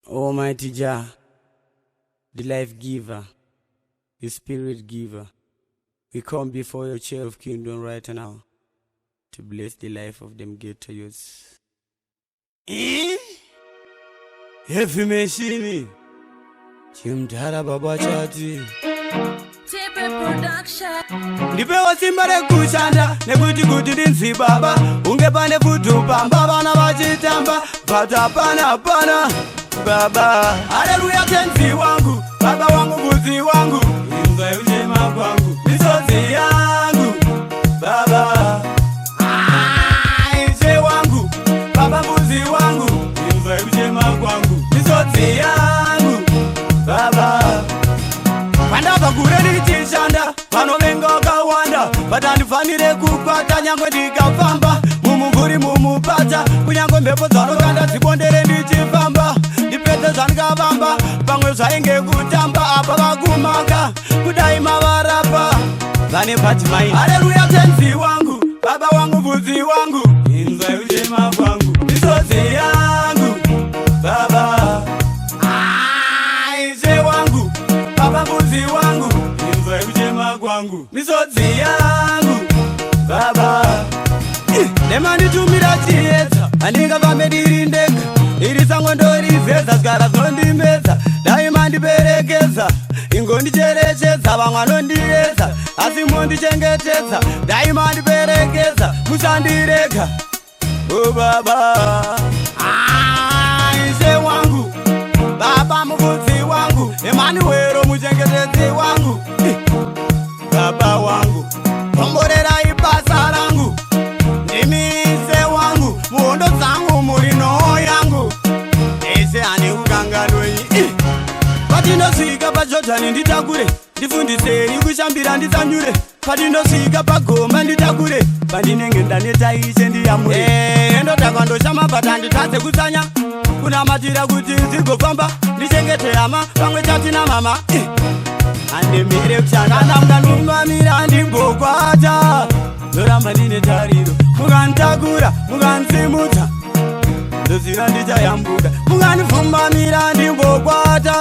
Almighty Jah, the life giver, the spirit giver, we come before your chair of kingdom right now to bless the life of them ghetto youths. Heavy machine, Chimtara Baba Chati. Ndipewa simbare kushanda nekuti kuti ndinzi baba unge pane kutupamba vana vachitamba bata pana baba. Haleluya tenzi wangu baba wangu mbuzi wangu imba uchema kwangu misodzi yangu baba. Ishe wangu baba mbuzi wangu imba uchema kwangu misodzi yangu baba. Pandabva kure ndichishanda vanovenga vakawanda vatandifanire kukwata nyangwe ndikafamba mumumvuri mumupata kunyangwe mhepo dzanokanda dzibondere ndichifamba ndipedze zvandikavamba pamwe zvainge kutamba apa vakumaka kudai mavarapa vane patimaini. Haleluya tenzi wangu baba wangu mvudzi wangu inzwai uchema kwangu misodzi yangu baba. Ishe wangu baba mbuzi wangu imvai kuchema kwangu misodzi yangu baba. Nemanditumira chiedza handingafambe ndiri ndega iri sango ndorizedza zvikara zvondimedza dai mandiperekedza ingondicherechedza vamwe anondiedza asi mondichengetedza dai mandiperekedza musandirega o baba. Ishe wangu baba muvudzi wangu Emanuwero muchengetedzi wangu baba wangu tomborerai basa rangu ndimise wangu muhondo dzangu muri nhoo yangu ese ane ukanganoi. Patinosvika paJorodhani nditakure ndifundisei kushambira ndisanyure patinosvika pagomba nditakure pandinenge ndaneta ishe ndiyamure endotakwa ndoshama patanditadze kutsanya kunamatira kuti ndigofamba ndichengete hama pamwe chati namama andemire kushanda namukandimamira ndimbokwata ndoramba ndine tariro mukanditakura mukandisimudza ndoziva ndichayambuka mukandipfumbamira ndimbokwata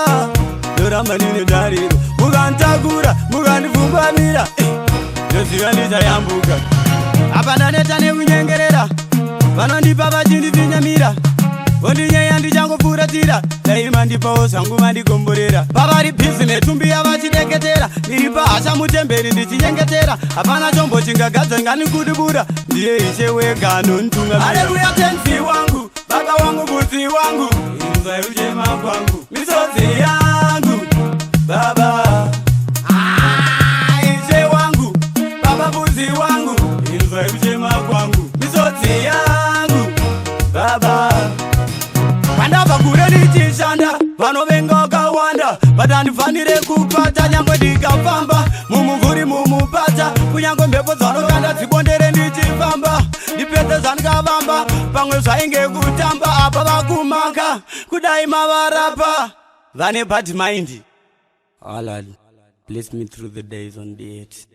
ndoramba ndine tariro mukanditakura mukandipfumbamira ndoziva ndichayambuka. Apa ndaneta nekunyengerera vanondipa vachinditinyamira vondinyeya ndichangofuratira daima ndipawo zvangu vandigomborera pavari bhizi netumbiya vachideketera ndiri pahasha mutemberi ndichinyengetera hapana chombo chingagadzwa nganikudibuda ndiye ishe wega anonditungamira. Haleluya tenzi wangu baba wangu mbuzi wangu inzwai uchema kwangu misodzi yangu baba. Ishe wangu baba mbuzi wangu inzwai uchema kwangu misodzi yangu baba. Pandabva kure ndichishanda vanovenga vakawanda vatandifanire kupata nyangwe ndikafamba mumumvuri mumupata kunyangwe mhepo dzanokanda dzibondere ndichifamba ndipedze zvandikavamba pamwe zvainge kutamba apa vakumaka kudai mavarapa vane bad mind. Oh Lord, bless me through the days on the 8th.